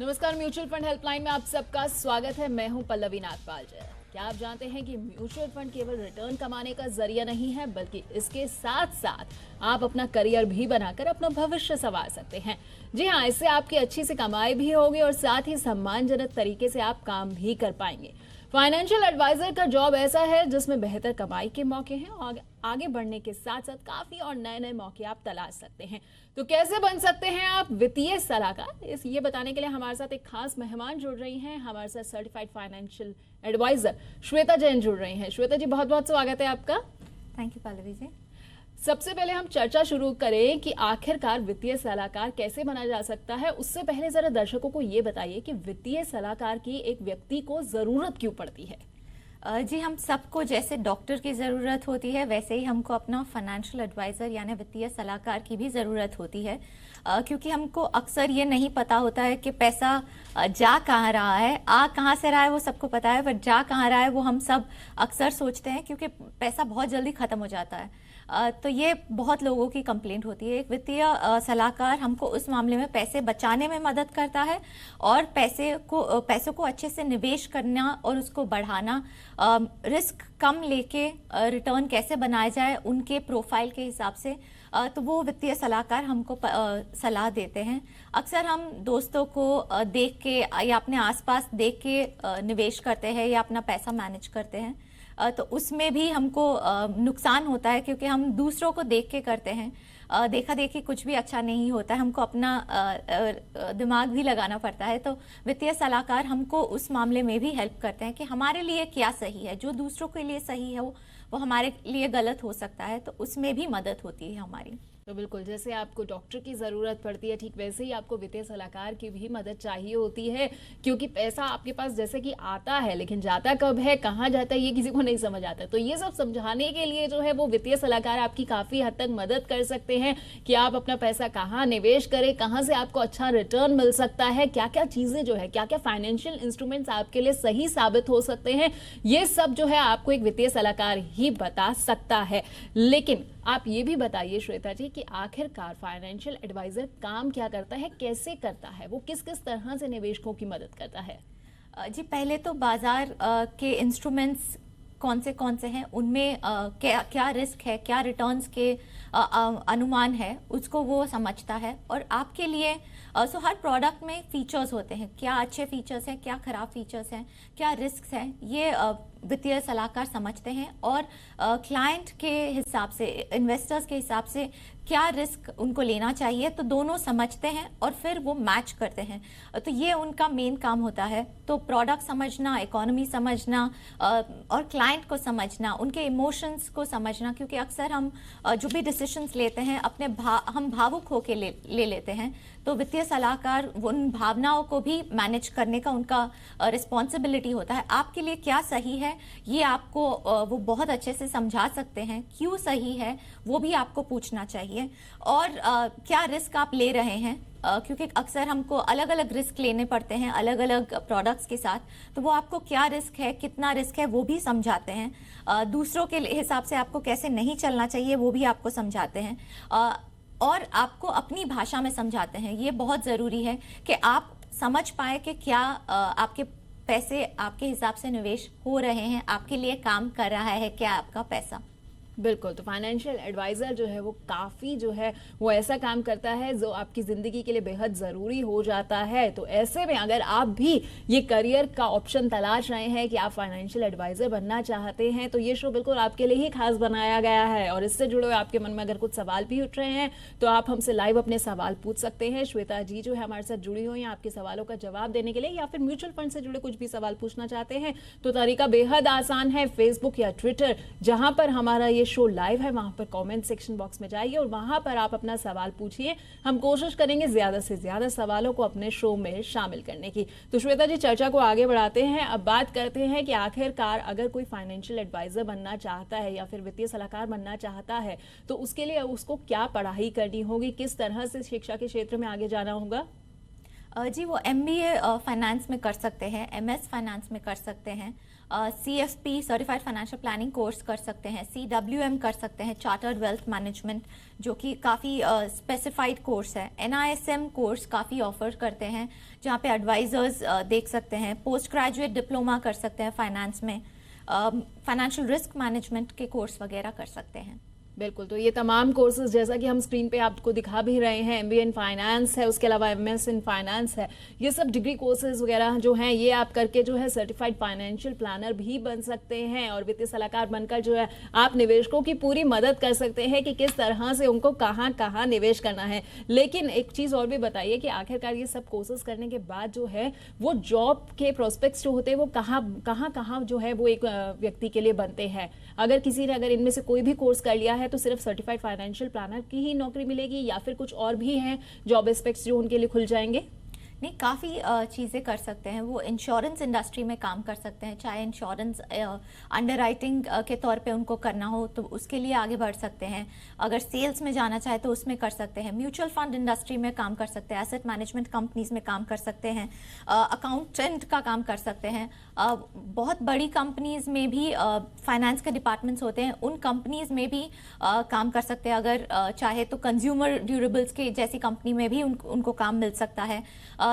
नमस्कार, mutual fund helpline में आप सबका स्वागत है। मैं हूं पल्लवी नागपाल जय। क्या आप जानते हैं कि म्यूचुअल फंड केवल रिटर्न कमाने का जरिया नहीं है, बल्कि इसके साथ साथ आप अपना करियर भी बनाकर अपना भविष्य संवार सकते हैं। जी हाँ, इससे आपकी अच्छी सी कमाई भी होगी और साथ ही सम्मानजनक तरीके से आप काम भी कर पाएंगे। फाइनेंशियल एडवाइजर का जॉब ऐसा है जिसमें बेहतर कमाई के मौके हैं और आगे बढ़ने के साथ साथ काफी और नए नए मौके आप तलाश सकते हैं। तो कैसे बन सकते हैं आप वित्तीय सलाहकार, ये बताने के लिए हमारे साथ एक खास मेहमान जुड़ रही हैं। हमारे साथ certified financial advisor Shweta Jain जुड़ रही हैं। श्वेता जी, बहुत बहुत स्वागत है आपका। Thank you Pallavi ji. सबसे पहले हम चर्चा शुरू करें कि आखिरकार वित्तीय सलाहकार कैसे बना जा सकता है। उससे पहले जरा दर्शकों को ये बताइए कि वित्तीय सलाहकार की एक व्यक्ति को जरूरत क्यों पड़ती है। जी, हम सबको जैसे डॉक्टर की ज़रूरत होती है वैसे ही हमको अपना फाइनेंशियल एडवाइज़र यानी वित्तीय सलाहकार की भी ज़रूरत होती है, क्योंकि हमको अक्सर ये नहीं पता होता है कि पैसा जा कहाँ रहा है। आ कहाँ से रहा है वो सबको पता है, बट जा कहाँ रहा है वो हम सब अक्सर सोचते हैं, क्योंकि पैसा बहुत जल्दी ख़त्म हो जाता है। तो ये बहुत लोगों की कंप्लेंट होती है। एक वित्तीय सलाहकार हमको उस मामले में पैसे बचाने में मदद करता है और पैसों को अच्छे से निवेश करना और उसको बढ़ाना, रिस्क कम लेके रिटर्न कैसे बनाया जाए उनके प्रोफाइल के हिसाब से, तो वो वित्तीय सलाहकार हमको सलाह देते हैं। अक्सर हम दोस्तों को देख के या अपने आसपास देख के निवेश करते हैं या अपना पैसा मैनेज करते हैं, तो उसमें भी हमको नुकसान होता है, क्योंकि हम दूसरों को देख के करते हैं। देखा देखी कुछ भी अच्छा नहीं होता है, हमको अपना दिमाग भी लगाना पड़ता है। तो वित्तीय सलाहकार हमको उस मामले में भी हेल्प करते हैं कि हमारे लिए क्या सही है। जो दूसरों के लिए सही है वो हमारे लिए गलत हो सकता है, तो उसमें भी मदद होती है हमारी। तो बिल्कुल, जैसे आपको डॉक्टर की ज़रूरत पड़ती है, ठीक वैसे ही आपको वित्तीय सलाहकार की भी मदद चाहिए होती है, क्योंकि पैसा आपके पास जैसे कि आता है लेकिन जाता कब है, कहाँ जाता है, ये किसी को नहीं समझ आता। तो ये सब समझाने के लिए जो है वो वित्तीय सलाहकार आपकी काफ़ी हद तक मदद कर सकते हैं कि आप अपना पैसा कहाँ निवेश करें, कहाँ से आपको अच्छा रिटर्न मिल सकता है, क्या क्या चीज़ें जो है, क्या क्या फाइनेंशियल इंस्ट्रूमेंट्स आपके लिए सही साबित हो सकते हैं, ये सब जो है आपको एक वित्तीय सलाहकार ही बता सकता है। लेकिन आप ये भी बताइए श्वेता जी कि आखिरकार फाइनेंशियल एडवाइजर काम क्या करता है, कैसे करता है, वो किस किस तरह से निवेशकों की मदद करता है। जी, पहले तो बाजार के इंस्ट्रूमेंट्स कौन से हैं, उनमें क्या रिस्क है, क्या रिटर्न्स के अनुमान है, उसको वो समझता है। और आपके लिए हर प्रोडक्ट में फीचर्स होते हैं, क्या अच्छे फीचर्स हैं, क्या खराब फीचर्स हैं, क्या रिस्क हैं, ये वित्तीय सलाहकार समझते हैं। और क्लाइंट के हिसाब से, इन्वेस्टर्स के हिसाब से क्या रिस्क उनको लेना चाहिए, तो दोनों समझते हैं और फिर वो मैच करते हैं। तो ये उनका मेन काम होता है। तो प्रोडक्ट समझना, इकोनॉमी समझना और क्लाइंट को समझना, उनके इमोशंस को समझना, क्योंकि अक्सर हम जो भी डिसीजंस लेते हैं हम भावुक होके ले लेते हैं। तो वित्तीय सलाहकार उन भावनाओं को भी मैनेज करने का उनका रिस्पॉन्सिबिलिटी होता है। आपके लिए क्या सही है ये आपको वो बहुत अच्छे से समझा सकते हैं। क्यों सही है वो भी आपको पूछना चाहिए, और क्या रिस्क आप ले रहे हैं, क्योंकि अक्सर हमको अलग अलग रिस्क लेने पड़ते हैं अलग अलग प्रोडक्ट्स के साथ। तो वो आपको क्या रिस्क है, कितना रिस्क है, वो भी समझाते हैं। दूसरों के हिसाब से आपको कैसे नहीं चलना चाहिए वो भी आपको समझाते हैं, और आपको अपनी भाषा में समझाते हैं। ये बहुत ज़रूरी है कि आप समझ पाए कि क्या आपके पैसे आपके हिसाब से निवेश हो रहे हैं, आपके लिए काम कर रहा है क्या आपका पैसा। बिल्कुल, तो फाइनेंशियल एडवाइजर जो है वो काफ़ी जो है वो ऐसा काम करता है जो आपकी ज़िंदगी के लिए बेहद ज़रूरी हो जाता है। तो ऐसे में अगर आप भी ये करियर का ऑप्शन तलाश रहे हैं कि आप फाइनेंशियल एडवाइजर बनना चाहते हैं, तो ये शो बिल्कुल आपके लिए ही खास बनाया गया है। और इससे जुड़े हुए आपके मन में अगर कुछ सवाल भी उठ रहे हैं तो आप हमसे लाइव अपने सवाल पूछ सकते हैं। श्वेता जी जो है हमारे साथ जुड़ी हुई हैं आपके सवालों का जवाब देने के लिए, या फिर म्यूचुअल फंड से जुड़े कुछ भी सवाल पूछना चाहते हैं तो तरीका बेहद आसान है। फेसबुक या ट्विटर, जहां पर हमारा ये शो लाइव है, वहां पर कमेंट सेक्शन बॉक्स में जाइए और वहां पर आप अपना सवाल पूछिए। हम कोशिश करेंगे ज्यादा से ज्यादा सवालों को अपने शो में शामिल करने की। तो श्वेता जी, चर्चा को आगे बढ़ाते हैं। अब बात करते हैं कि आखिरकार अगर कोई फाइनेंशियल एडवाइजर बनना चाहता है या फिर वित्तीय सलाहकार बनना चाहता है तो उसके लिए उसको क्या पढ़ाई करनी होगी, किस तरह से शिक्षा के क्षेत्र में आगे जाना होगा। जी, वो MBA फाइनेंस में कर सकते हैं, MS फाइनेंस में कर सकते हैं, CFP certified financial planning course कर सकते हैं, CWM कर सकते हैं, चार्टर्ड वेल्थ मैनेजमेंट जो कि काफ़ी स्पेसिफाइड कोर्स है, NISM कोर्स काफ़ी ऑफर करते हैं जहाँ पे एडवाइजर्स देख सकते हैं, पोस्ट ग्रेजुएट डिप्लोमा कर सकते हैं फाइनेंस में, फाइनेंशियल रिस्क मैनेजमेंट के कोर्स वगैरह कर सकते हैं। बिल्कुल, तो ये तमाम कोर्सेज जैसा कि हम स्क्रीन पे आपको दिखा भी रहे हैं, MBA इन फाइनेंस है, उसके अलावा MS इन फाइनेंस है, ये सब डिग्री कोर्सेज वगैरह जो हैं ये आप करके जो है सर्टिफाइड फाइनेंशियल प्लानर भी बन सकते हैं और वित्तीय सलाहकार बनकर जो है आप निवेशकों की पूरी मदद कर सकते हैं कि किस तरह से उनको कहाँ कहाँ निवेश करना है। लेकिन एक चीज़ और भी बताइए कि आखिरकार ये सब कोर्सेज करने के बाद जो है वो जॉब के प्रोस्पेक्ट्स जो होते हैं वो कहाँ जो है वो एक व्यक्ति के लिए बनते हैं। अगर किसी ने अगर इनमें से कोई भी कोर्स कर लिया है तो सिर्फ सर्टिफाइड फाइनेंशियल प्लानर की ही नौकरी मिलेगी या फिर कुछ और भी हैं जॉब एस्पेक्ट्स जो उनके लिए खुल जाएंगे? नहीं, काफ़ी चीज़ें कर सकते हैं। वो इंश्योरेंस इंडस्ट्री में काम कर सकते हैं, चाहे इंश्योरेंस अंडरराइटिंग के तौर पे उनको करना हो तो उसके लिए आगे बढ़ सकते हैं। अगर सेल्स में जाना चाहे तो उसमें कर सकते हैं, म्यूचुअल फंड इंडस्ट्री में काम कर सकते हैं, एसेट मैनेजमेंट कंपनीज में काम कर सकते हैं, अकाउंटेंट का काम कर सकते हैं। बहुत बड़ी कंपनीज में भी फाइनेंस के डिपार्टमेंट्स होते हैं, उन कंपनीज में भी काम कर सकते हैं। अगर चाहे तो कंज्यूमर ड्यूरेबल्स के जैसी कंपनी में भी उनको काम मिल सकता है।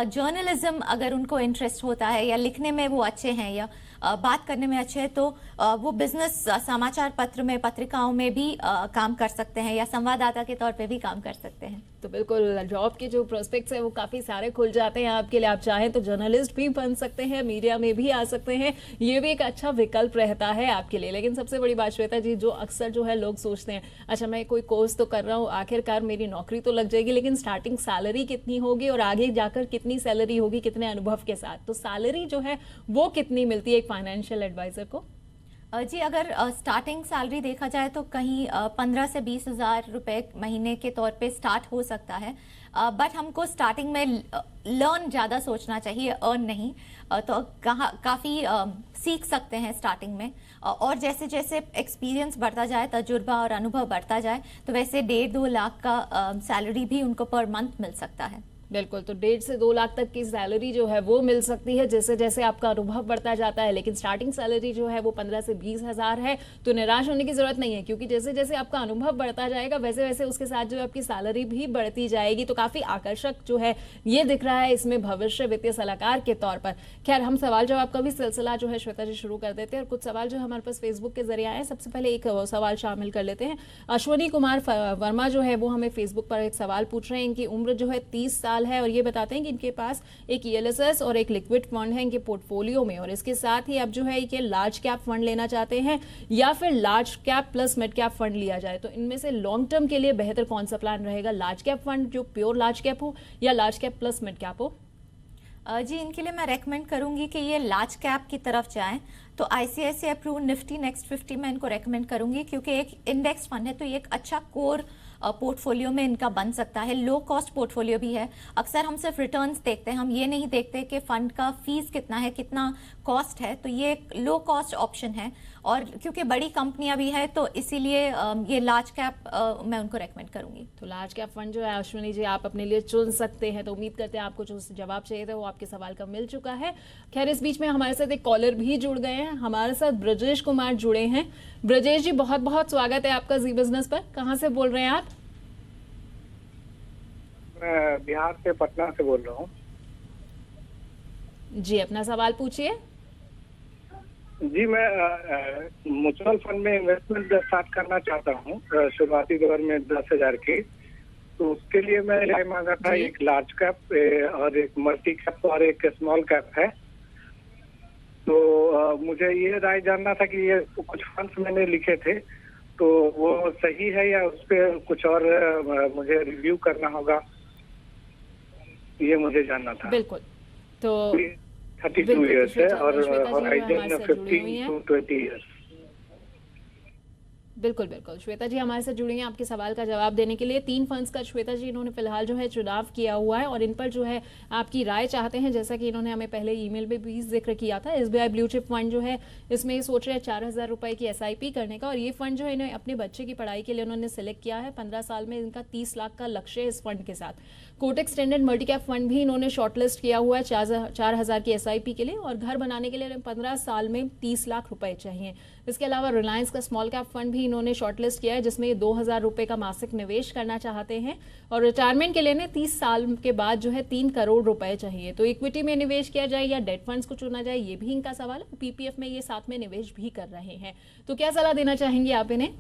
जर्नलिज्म अगर उनको इंटरेस्ट होता है या लिखने में वो अच्छे हैं या बात करने में अच्छे हैं तो वो बिजनेस समाचार पत्र में, पत्रिकाओं में भी काम कर सकते हैं या संवाददाता के तौर पे भी काम कर सकते हैं। तो बिल्कुल जॉब के जो प्रोस्पेक्ट्स है वो काफ़ी सारे खुल जाते हैं आपके लिए। आप चाहें तो जर्नलिस्ट भी बन सकते हैं, मीडिया में भी आ सकते हैं, ये भी एक अच्छा विकल्प रहता है आपके लिए। लेकिन सबसे बड़ी बात श्वेता जी, जो अक्सर जो है लोग सोचते हैं अच्छा मैं कोई कोर्स तो कर रहा हूँ, आखिरकार मेरी नौकरी तो लग जाएगी, लेकिन स्टार्टिंग सैलरी कितनी होगी और आगे जाकर कितनी सैलरी होगी, कितने अनुभव के साथ, तो सैलरी जो है वो कितनी मिलती है एक फाइनेंशियल एडवाइजर को? जी, अगर स्टार्टिंग सैलरी देखा जाए तो कहीं 15 से 20 हज़ार रुपये महीने के तौर पे स्टार्ट हो सकता है। बट हमको स्टार्टिंग में लर्न ज़्यादा सोचना चाहिए, अर्न नहीं। तो काफ़ी सीख सकते हैं स्टार्टिंग में, और जैसे जैसे एक्सपीरियंस बढ़ता जाए, तजुर्बा और अनुभव बढ़ता जाए तो वैसे 1.5-2 लाख का सैलरी भी उनको पर मंथ मिल सकता है। बिल्कुल, तो 1.5 से 2 लाख तक की सैलरी जो है वो मिल सकती है जैसे जैसे आपका अनुभव बढ़ता जाता है। लेकिन स्टार्टिंग सैलरी जो है वो 15 से 20 हज़ार है। तो निराश होने की जरूरत नहीं है, क्योंकि जैसे जैसे आपका अनुभव बढ़ता जाएगा वैसे वैसे उसके साथ जो आपकी सैलरी भी बढ़ती जाएगी। तो काफी आकर्षक जो है ये दिख रहा है इसमें भविष्य वित्तीय सलाहकार के तौर पर। खैर, हम सवाल जवाब का भी सिलसिला जो है श्वेता जी शुरू कर देते हैं और कुछ सवाल जो हमारे पास फेसबुक के जरिए आए। सबसे पहले एक सवाल शामिल कर लेते हैं। अश्वनी कुमार वर्मा जो है वो हमें फेसबुक पर एक सवाल पूछ रहे हैं। इनकी उम्र जो है 30 साल है और ये बताते हैं कि इनके पास एक ELSS और एक लिक्विड फंड है इनके पोर्टफोलियो में, और इसके साथ ही अब जो है ये लार्ज कैप फंड लेना चाहते हैं या फिर large cap plus mid cap fund लिया जाए। तो इनमें से लॉन्ग टर्म के लिए बेहतर कौन सा प्लान रहेगा? लार्ज कैप फंड जो प्योर लार्ज कैप हो या large cap plus mid cap हो? जी, इनके लिए मैं रेकमेंड करूंगी कि ये लार्ज कैप की तरफ जाएं। तो ICICI अप्रूव निफ्टी नेक्स्ट 50 में इनको रेकमेंड करूंगी, क्योंकि एक इंडेक्स फंड है तो ये एक अच्छा कोर पोर्टफोलियो में इनका बन सकता है। लो कॉस्ट पोर्टफोलियो भी है। अक्सर हम सिर्फ रिटर्न्स देखते हैं, हम ये नहीं देखते कि फंड का फीस कितना है, कितना कॉस्ट है। तो ये एक लो कॉस्ट ऑप्शन है, और क्योंकि बड़ी कंपनियां भी है तो इसीलिए ये लार्ज कैप मैं उनको रेकमेंड करूंगी। तो लार्ज कैप फंड जो है अश्विनी जी आप अपने लिए चुन सकते हैं। तो उम्मीद करते हैं आपको जो जवाब चाहिए था वो आपके सवाल का मिल चुका है। खैर, इस बीच में हमारे साथ एक कॉलर भी जुड़ गए हैं। हमारे साथ ब्रजेश कुमार जुड़े हैं। ब्रजेश जी, बहुत बहुत स्वागत है आपका जी बिजनेस पर। कहाँ से बोल रहे हैं आप? मैं बिहार से, पटना से बोल रहा हूँ। जी, अपना सवाल पूछिए। जी, मैं म्यूचुअल फंड में इन्वेस्टमेंट स्टार्ट करना चाहता हूँ शुरुआती दौर में 10,000 की। तो उसके लिए मैं राय मांगा था, एक लार्ज कैप और एक मल्टी कैप और एक स्मॉल कैप है। तो मुझे ये राय जानना था कि ये कुछ फंड्स मैंने लिखे थे तो वो सही है या उस पर कुछ और मुझे रिव्यू करना होगा, ये मुझे जानना था। बिल्कुल, तो 32 इयर्स है और होराइजन 15 to 20 इयर्स। बिल्कुल बिल्कुल, श्वेता जी हमारे साथ जुड़ी हैं आपके सवाल का जवाब देने के लिए। 3 फंड्स का श्वेता जी इन्होंने फिलहाल जो है चुनाव किया हुआ है और इन पर जो है आपकी राय चाहते हैं, जैसा कि इन्होंने हमें पहले ईमेल में भी जिक्र किया था। एसबीआई ब्लू चिप फंड जो है इसमें ये सोच रहे हैं 4,000 रुपए की एसआईपी करने का, और ये फंड जो है इन्हें अपने बच्चे की पढ़ाई के लिए उन्होंने सिलेक्ट किया है। 15 साल में इनका 30 लाख का लक्ष्य है इस फंड के साथ। Kotak standard multi cap fund भी इन्होंने शॉर्टलिस्ट किया हुआ है 4,000 की एसआईपी के लिए, और घर बनाने के लिए 15 साल में 30 लाख रुपए चाहिए। इसके अलावा रिलायंस का स्मॉल कैप फंड भी इन्होंने शॉर्टलिस्ट किया है, जिसमें ये 2,000 रुपए का मासिक निवेश करना चाहते हैं, और रिटायरमेंट के लिए 30 साल के बाद जो है 3 करोड़ रुपए चाहिए। तो इक्विटी में निवेश किया जाए या डेट फंड्स को चुना जाए, ये भी इनका सवाल है। पीपीएफ में ये साथ में निवेश भी कर रहे हैं, तो क्या सलाह देना चाहेंगे आप इन्हें?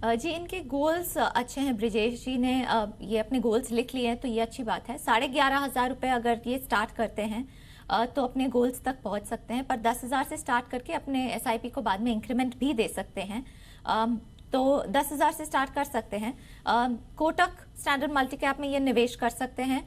जी, इनके गोल्स अच्छे हैं। ब्रिजेश जी ने ये अपने गोल्स लिख लिए हैं, तो ये अच्छी बात है। 11,500 रुपये अगर ये स्टार्ट करते हैं तो अपने गोल्स तक पहुंच सकते हैं, पर 10,000 से स्टार्ट करके अपने एसआईपी को बाद में इंक्रीमेंट भी दे सकते हैं। तो 10,000 से स्टार्ट कर सकते हैं। कोटक स्टैंडर्ड मल्टी कैप में ये निवेश कर सकते हैं।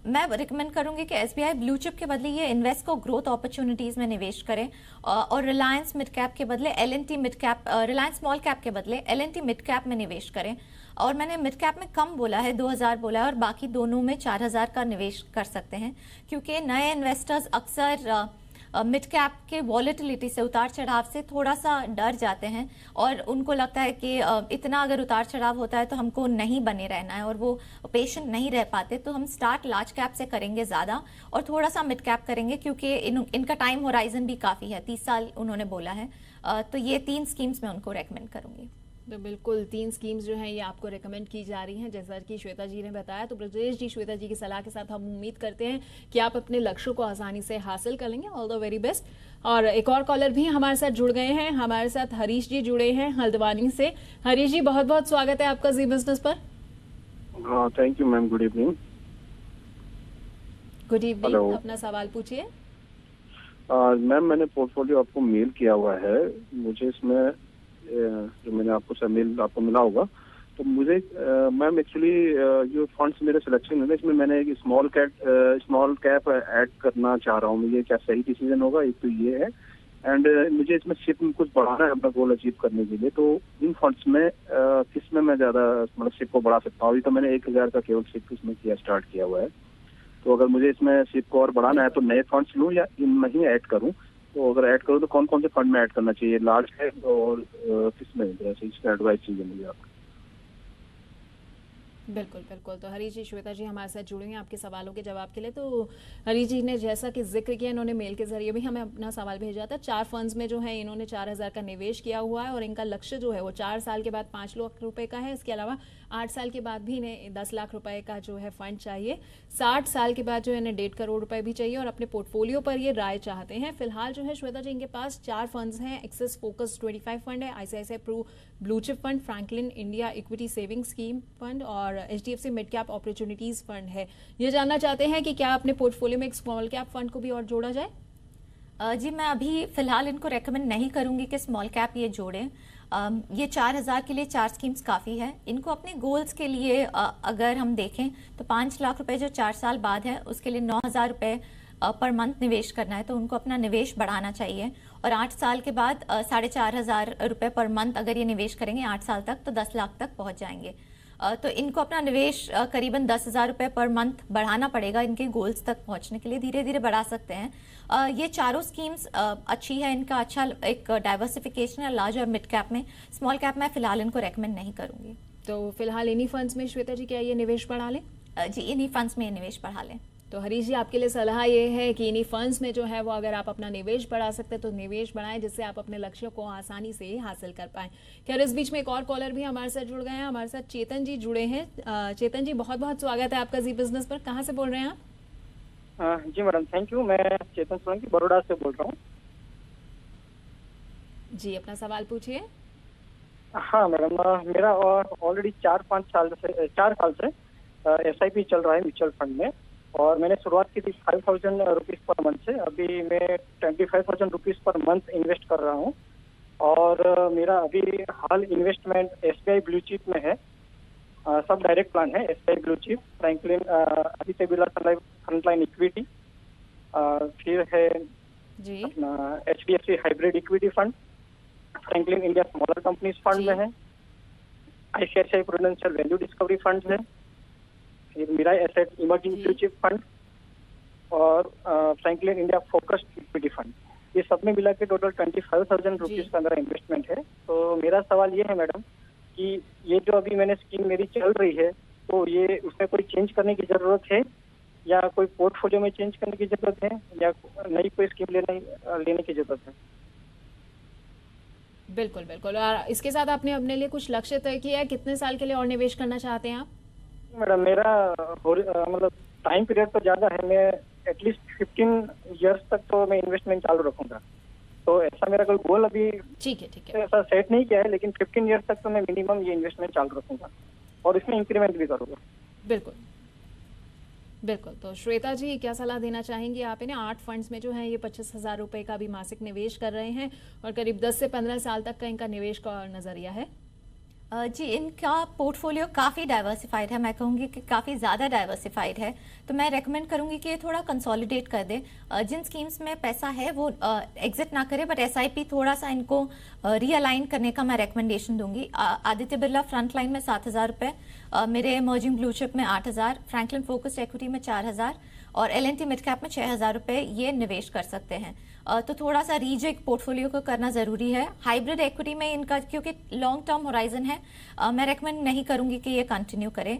मैं रिकमेंड करूंगी कि एसबीआई ब्लू चिप के बदले ये इन्वेस्ट को ग्रोथ अपॉर्चुनिटीज में निवेश करें, और रिलायंस मिड कैप के बदले LNT mid cap, Reliance small cap के बदले एलएनटी मिड कैप में निवेश करें। और मैंने मिड कैप में कम बोला है, 2,000 बोला है, और बाकी दोनों में 4,000 का निवेश कर सकते हैं, क्योंकि नए इन्वेस्टर्स अक्सर मिड कैप के वॉलेटिलिटी से, उतार चढ़ाव से थोड़ा सा डर जाते हैं, और उनको लगता है कि इतना अगर उतार चढ़ाव होता है तो हमको नहीं बने रहना है, और वो पेशेंट नहीं रह पाते। तो हम स्टार्ट लार्ज कैप से करेंगे ज़्यादा, और थोड़ा सा मिड कैप करेंगे, क्योंकि इनका टाइम होराइजन भी काफ़ी है, 30 साल उन्होंने बोला है। तो ये 3 स्कीम्स मैं उनको रेकमेंड करूँगी। तो बिल्कुल 3 स्कीम्स जो हैं ये आपको रेकमेंड की जा रही हैं, जैसा कि श्वेता जी ने बताया। तो ब्रजेश जी, श्वेता जी की सलाह के साथ हम उम्मीद करते हैं कि आप अपने लक्ष्यों को आसानी से हासिल कर लेंगे। All the very best. और एक और कॉलर भी हमारे साथ जुड़ गए हैं, हमारे साथ हरीश जी जुड़े हैं हल्द्वानी से। हरीश जी, बहुत बहुत स्वागत है आपका जी बिजनेस पर। हाँ, thank you ma'am, good evening. Good evening, अपना सवाल पूछिए। मैम, मैंने पोर्टफोलियो आपको मेल किया हुआ है। मुझे इसमें जो मैंने आपको मेल आपको मिला होगा, तो मुझे मैम एक्चुअली जो फंड्स मेरे सिलेक्शन है, इसमें मैंने एक स्मॉल कैप ऐड करना चाह रहा हूँ। ये क्या सही डिसीजन होगा? एक तो ये है, एंड मुझे इसमें शिप में कुछ बढ़ाना है अपना गोल अचीव करने के लिए। तो इन फंड्स में किस में मैं ज्यादा मतलब शिप को बढ़ा सकता हूँ? अभी तो मैंने 1,000 का केवल शिप इसमें स्टार्ट किया हुआ है। तो अगर मुझे इसमें शिप को और बढ़ाना है तो नए फंड्स लूँ या इनमें ही ऐड करूँ? तो अगर ऐड करूँ तो कौन कौन से फंड में ऐड करना चाहिए, लार्ज है और किसमें? जैसे इसका एडवाइस चाहिए मुझे आपको। बिल्कुल बिल्कुल। तो हरी जी, श्वेता जी हमारे साथ जुड़े हैं आपके सवालों के जवाब के लिए। तो हरी जी ने जैसा कि जिक्र किया, इन्होंने मेल के जरिए भी हमें अपना सवाल भेजा था। 4 फंड्स में जो है इन्होंने 4,000 का निवेश किया हुआ है, और इनका लक्ष्य जो है वो 4 साल के बाद 5 लाख रुपए का है। इसके अलावा 8 साल के बाद भी इन्हें 10 लाख रुपए का जो है फंड चाहिए। 60 साल के बाद जो है इन्हें 1.5 करोड़ रुपए भी चाहिए, और अपने पोर्टफोलियो पर ये राय चाहते हैं। फिलहाल जो है श्वेता जी इनके पास 4 फंड्स हैं। एक्सेस फोकस 25 फंड है, ICICI Pru blue chip fund, Franklin India equity saving scheme fund, और HDFC mid cap opportunities fund है। ये जानना चाहते हैं कि क्या अपने पोर्टफोलियो में एक स्मॉल कैप फंड को भी और जोड़ा जाए? जी, मैं अभी फिलहाल इनको रेकमेंड नहीं करूंगी कि स्मॉल कैप ये जोड़ें। ये 4,000 के लिए 4 स्कीम्स काफ़ी है। इनको अपने गोल्स के लिए अगर हम देखें तो 5 लाख रुपए जो 4 साल बाद है, उसके लिए 9,000 रुपये पर मंथ निवेश करना है, तो उनको अपना निवेश बढ़ाना चाहिए। और 8 साल के बाद 4,500 रुपये पर मंथ अगर ये निवेश करेंगे 8 साल तक, तो 10 लाख तक पहुंच जाएंगे। तो इनको अपना निवेश करीबन 10,000 रुपये पर मंथ बढ़ाना पड़ेगा इनके गोल्स तक पहुंचने के लिए। धीरे धीरे बढ़ा सकते हैं। ये चारों स्कीम्स अच्छी है, इनका अच्छा एक डाइवर्सिफिकेशन है लार्ज और मिड कैप में। स्मॉल कैप में फिलहाल इनको रेकमेंड नहीं करूंगी। तो फिलहाल इन्हीं फंड्स में श्वेता जी क्या ये निवेश बढ़ा लें? जी, इन्हीं फंड्स में निवेश बढ़ा लें। तो हरीश जी, आपके लिए सलाह ये है कि इन्हीं फंड्स में जो है वो अगर आप अपना निवेश बढ़ा सकते हैं तो निवेश बढ़ाएं, जिससे आप अपने लक्ष्यों को आसानी से हासिल कर पाएं। खैर, इस बीच में एक और कॉलर भी हमारे साथ जुड़ गए हैं। हमारे साथ चेतन जी जुड़े हैं। चेतन जी, बहुत बहुत स्वागत है आपका जी बिजनेस पर। कहाँ से बोल रहे हैं आप? जी मैडम, थैंक यू। मैं चेतन सोलंकी बड़ौदा से बोल रहा हूँ। जी, अपना सवाल पूछिए। हाँ मैडम, मेरा ऑलरेडी 4 साल से SIP चल रहा है म्यूचुअल फंड में, और मैंने शुरुआत की थी 5,000 रुपीज़ पर मंथ से। अभी मैं 25,000 रुपीज़ पर मंथ इन्वेस्ट कर रहा हूँ, और मेरा अभी हाल इन्वेस्टमेंट SBI ब्लू चिप में है। सब डायरेक्ट प्लान है, SBI blue chip, Franklin Aditya Birla frontline equity, फिर है जी अपना HDFC hybrid equity fund, Franklin India smaller companies fund में है, ICICI Prudential value discovery fund है, फिर Mirae asset emerging blue chip fund और Franklin India focused equity fund. ये सब में मिला के टोटल 25,000 रुपीज का मेरा इन्वेस्टमेंट है। तो मेरा सवाल ये है मैडम कि ये जो अभी मैंने स्कीम मेरी चल रही है, तो ये उसमें कोई चेंज करने की जरूरत है या कोई पोर्टफोलियो में चेंज करने की जरूरत है या नई कोई स्कीम लेने की जरूरत है? बिल्कुल बिल्कुल। और इसके साथ आपने अपने लिए कुछ लक्ष्य तय किया है, कितने साल के लिए और निवेश करना चाहते हैं आप? मैडम मेरा मतलब टाइम पीरियड तो ज्यादा है, मैं एटलीस्ट 15 इयर्स तक तो मैं इन्वेस्टमेंट चालू रखूंगा। तो ऐसा मेरा कोई गोल अभी ठीक है। ऐसा सेट नहीं किया है, लेकिन 15 इयर्स तक तो मैं मिनिमम ये इन्वेस्टमेंट चालू रखूंगा और इसमें इंक्रीमेंट भी करूंगा। बिल्कुल बिल्कुल। तो श्वेता जी क्या सलाह देना चाहेंगी आप इन्हें? 8 फंड्स में जो है ये 25,000 रुपए का भी मासिक निवेश कर रहे हैं और करीब 10 से 15 साल तक का इनका निवेश का नजरिया है। जी, इनका पोर्टफोलियो काफ़ी डाइवर्सिफाइड है, मैं कहूँगी कि काफ़ी ज़्यादा डाइवर्सिफाइड है। तो मैं रेकमेंड करूँगी कि ये थोड़ा कंसोलिडेट कर दे। जिन स्कीम्स में पैसा है वो एग्जिट ना करे, बट एसआईपी थोड़ा सा इनको रीअलाइन करने का मैं रेकमेंडेशन दूंगी। आदित्य बिरला फ्रंटलाइन में 7,000 रुपये, मेरे इमर्जिंग ब्लू चिप में 8,000, फ्रैंकलिन फोकस्ड इक्विटी में 4,000 और एलएनटी मिड कैप में 6,000 रुपये ये निवेश कर सकते हैं। तो थोड़ा सा रीजिक पोर्टफोलियो को करना ज़रूरी है। हाइब्रिड इक्विटी में इनका क्योंकि लॉन्ग टर्म होराइजन है, मैं रेकमेंड नहीं करूंगी कि ये कंटिन्यू करें।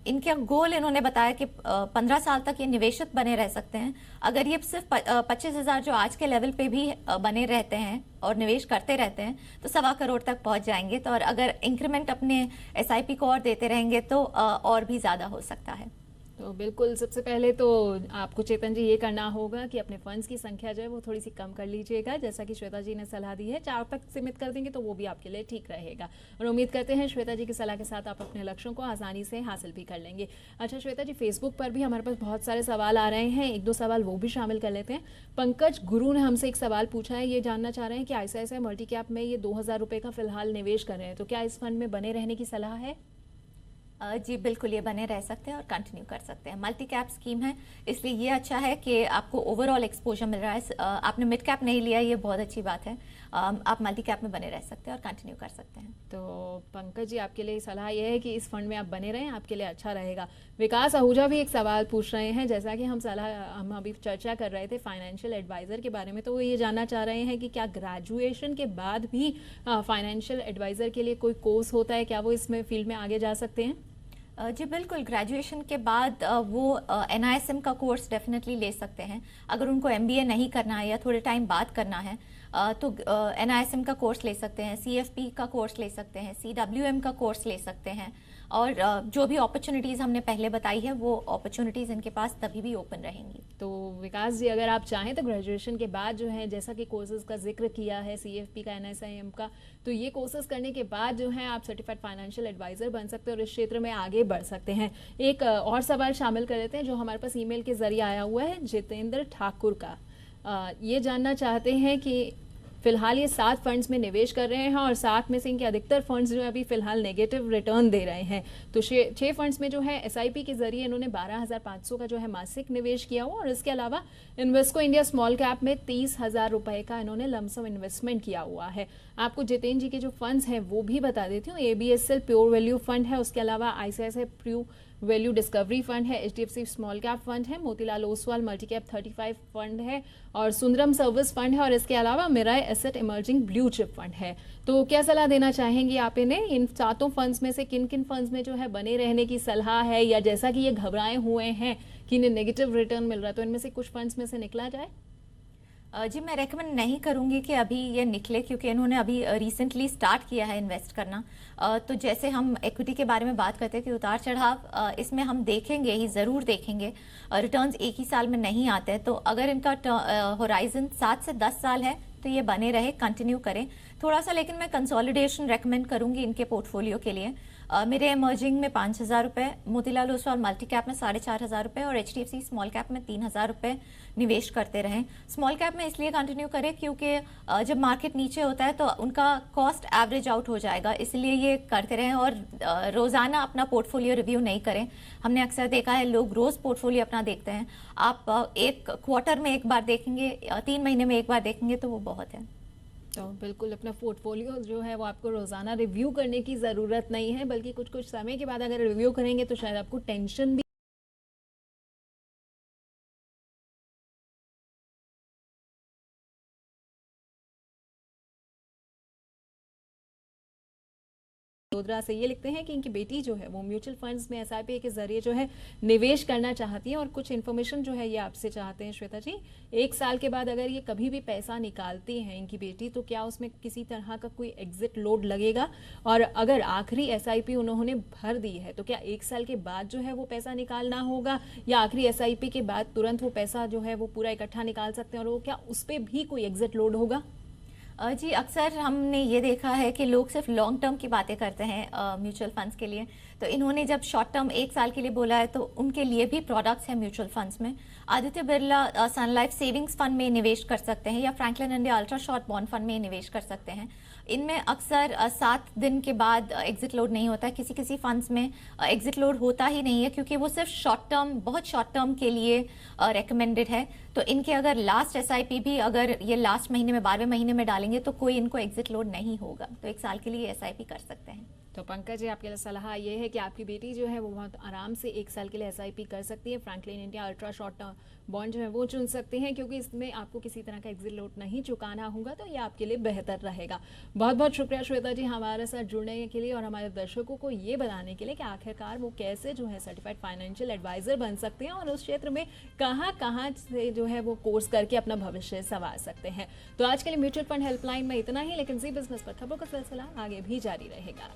इनका गोल इन्होंने बताया कि 15 साल तक ये निवेशित बने रह सकते हैं। अगर ये सिर्फ 25,000 जो आज के लेवल पे भी बने रहते हैं और निवेश करते रहते हैं तो 1.25 करोड़ तक पहुंच जाएंगे। तो और अगर इंक्रीमेंट अपने एसआईपी को और देते रहेंगे तो और भी ज़्यादा हो सकता है। तो बिल्कुल सबसे पहले तो आपको चेतन जी ये करना होगा कि अपने फंड्स की संख्या जो है वो थोड़ी सी कम कर लीजिएगा, जैसा कि श्वेता जी ने सलाह दी है। 4 तक सीमित कर देंगे तो वो भी आपके लिए ठीक रहेगा और उम्मीद करते हैं श्वेता जी की सलाह के साथ आप अपने लक्ष्यों को आसानी से हासिल भी कर लेंगे। अच्छा श्वेता जी, फेसबुक पर भी हमारे पास बहुत सारे सवाल आ रहे हैं, 1-2 सवाल वो भी शामिल कर लेते हैं। पंकज गुरु ने हमसे एक सवाल पूछा है, ये जानना चाह रहे हैं कि आईसीआईसीआई मल्टी कैप में ये 2,000 रुपये का फिलहाल निवेश कर रहे हैं, तो क्या इस फंड में बने रहने की सलाह है? जी बिल्कुल, ये बने रह सकते हैं और कंटिन्यू कर सकते हैं। मल्टी कैप स्कीम है, इसलिए ये अच्छा है कि आपको ओवरऑल एक्सपोजर मिल रहा है। आपने मिड कैप नहीं लिया, ये बहुत अच्छी बात है। आप मल्टी कैप में बने रह सकते हैं और कंटिन्यू कर सकते हैं। तो पंकज जी आपके लिए सलाह यह है कि इस फंड में आप बने रहें, आपके लिए अच्छा रहेगा। विकास आहूजा भी एक सवाल पूछ रहे हैं, जैसा कि हम अभी चर्चा कर रहे थे फाइनेंशियल एडवाइज़र के बारे में, तो वो ये जानना चाह रहे हैं कि क्या ग्रेजुएशन के बाद भी फाइनेंशियल एडवाइज़र के लिए कोई कोर्स होता है, क्या वो इसमें फील्ड में आगे जा सकते हैं? जी बिल्कुल, ग्रेजुएशन के बाद वो NISM का कोर्स डेफिनेटली ले सकते हैं। अगर उनको MBA नहीं करना है या थोड़े टाइम बाद करना है तो NISM का कोर्स ले सकते हैं, CFP का कोर्स ले सकते हैं, CWM का कोर्स ले सकते हैं और जो भी अपॉर्चुनिटीज़ हमने पहले बताई है वो अपॉर्चुनिटीज़ इनके पास तभी भी ओपन रहेंगी। तो विकास जी अगर आप चाहें तो ग्रेजुएशन के बाद जो है, जैसा कि कोर्सेज का जिक्र किया है CFP का, NISM का, तो ये कोर्सेज करने के बाद जो है आप सर्टिफाइड फाइनेंशियल एडवाइजर बन सकते हैं और इस क्षेत्र में आगे बढ़ सकते हैं। एक और सवाल शामिल कर लेते हैं जो हमारे पास ईमेल के जरिए आया हुआ है, जितेंद्र ठाकुर का। ये जानना चाहते हैं कि फिलहाल ये 7 फंड्स में निवेश कर रहे हैं और 7 में से इनके अधिकतर फंड्स जो है अभी फिलहाल नेगेटिव रिटर्न दे रहे हैं। तो 6 फंड्स में जो है SIP के जरिए इन्होंने 12,500 का जो है मासिक निवेश किया हुआ और इसके अलावा इन्वेस्को इंडिया स्मॉल कैप में 30,000 रुपए का इन्होंने लमसम इन्वेस्टमेंट किया हुआ है। आपको जितेंद्र जी के जो फंड्स हैं वो भी बता देती हूँ। ABSL प्योर वैल्यू फंड है, उसके अलावा ICICI Pru value discovery fund है, HDFC स्मॉल कैप फंड है, Motilal Oswal multi cap 35 fund है और सुंदरम सर्विस फंड है और इसके अलावा Mirae asset emerging blue chip fund है। तो क्या सलाह देना चाहेंगी आप इन्हें? इन 7 फंड्स में से किन किन फंड्स में जो है बने रहने की सलाह है, या जैसा कि ये घबराए हुए हैं कि इन्हें नेगेटिव रिटर्न मिल रहा है तो इनमें से कुछ फंड्स में से निकला जाए? जी मैं रेकमेंड नहीं करूंगी कि अभी ये निकले, क्योंकि इन्होंने अभी रिसेंटली स्टार्ट किया है इन्वेस्ट करना। तो जैसे हम इक्विटी के बारे में बात करते हैं कि उतार चढ़ाव इसमें हम देखेंगे ही, ज़रूर देखेंगे। रिटर्न्स एक ही साल में नहीं आते हैं, तो अगर इनका होराइजन 7 से 10 साल है तो ये बने रहे, कंटिन्यू करें थोड़ा सा। लेकिन मैं कंसोलिडेशन रेकमेंड करूंगी इनके पोर्टफोलियो के लिए। मेरे इमर्जिंग में 5,000 रुपये, मोतीलाल ओसवाल मल्टी कैप में 4,500 रुपये और HDFC स्मॉल कैप में 3,000 रुपये निवेश करते रहें। स्मॉल कैप में इसलिए कंटिन्यू करें क्योंकि जब मार्केट नीचे होता है तो उनका कॉस्ट एवरेज आउट हो जाएगा, इसलिए ये करते रहें और रोज़ाना अपना पोर्टफोलियो रिव्यू नहीं करें। हमने अक्सर देखा है लोग रोज़ पोर्टफोलियो अपना देखते हैं, आप एक क्वार्टर में एक बार देखेंगे, 3 महीने में एक बार देखेंगे तो वो बहुत है। तो बिल्कुल अपना पोर्टफोलियो जो है वो आपको रोजाना रिव्यू करने की ज़रूरत नहीं है, बल्कि कुछ कुछ समय के बाद अगर रिव्यू करेंगे तो शायद आपको टेंशन भी वडोदरा से ये लिखते हैं कि इनकी बेटी जो है वो म्यूचुअल फंड्स में एसआईपी के जरिए जो है निवेश करना चाहती है और कुछ इन्फॉर्मेशन जो है ये आपसे चाहते हैं श्वेता जी। 1 साल के बाद अगर ये कभी भी पैसा निकालती है इनकी बेटी, तो क्या उसमें किसी तरह का कोई एग्जिट लोड लगेगा? और अगर आखिरी एसआईपी उन्होंने भर दी है तो क्या 1 साल के बाद जो है वो पैसा निकालना होगा, या आखिरी एसआईपी के बाद तुरंत वो पैसा जो है वो पूरा इकट्ठा निकाल सकते हैं, और वो क्या उस पर भी कोई एग्जिट लोड होगा? जी, अक्सर हमने ये देखा है कि लोग सिर्फ लॉन्ग टर्म की बातें करते हैं म्यूचुअल फंड्स के लिए। तो इन्होंने जब शॉर्ट टर्म 1 साल के लिए बोला है तो उनके लिए भी प्रोडक्ट्स हैं म्यूचुअल फंड्स में। आदित्य बिरला सन लाइफ सेविंग्स फंड में निवेश कर सकते हैं या Franklin India ultra short bond fund में निवेश कर सकते हैं। इनमें अक्सर 7 दिन के बाद एग्जिट लोड नहीं होता है। किसी किसी फंड्स में एग्जिट लोड होता ही नहीं है, क्योंकि वो सिर्फ शॉर्ट टर्म, बहुत शॉर्ट टर्म के लिए रेकमेंडेड है। तो इनके अगर लास्ट एसआईपी भी अगर ये लास्ट महीने में 12वें महीने में डालेंगे तो कोई इनको एग्जिट लोड नहीं होगा, तो 1 साल के लिए एसआईपी कर सकते हैं। तो पंकज जी, आपके लिए सलाह ये है कि आपकी बेटी जो है वो बहुत आराम से 1 साल के लिए एसआईपी कर सकती है। Franklin India ultra short term bond जो है वो चुन सकते हैं, क्योंकि इसमें आपको किसी तरह का एग्जिट लोड नहीं चुकाना होगा, तो ये आपके लिए बेहतर रहेगा। बहुत बहुत शुक्रिया श्वेता जी हमारे साथ जुड़ने के लिए और हमारे दर्शकों को ये बताने के लिए कि आखिरकार वो कैसे जो है सर्टिफाइड फाइनेंशियल एडवाइजर बन सकते हैं और उस क्षेत्र में कहाँ से जो है वो कोर्स करके अपना भविष्य संवार सकते हैं। तो आज के लिए म्यूचुअल फंड हेल्पलाइन में इतना ही, लेकिन जी बिजनेस पर खबरों का सिलसिला आगे भी जारी रहेगा।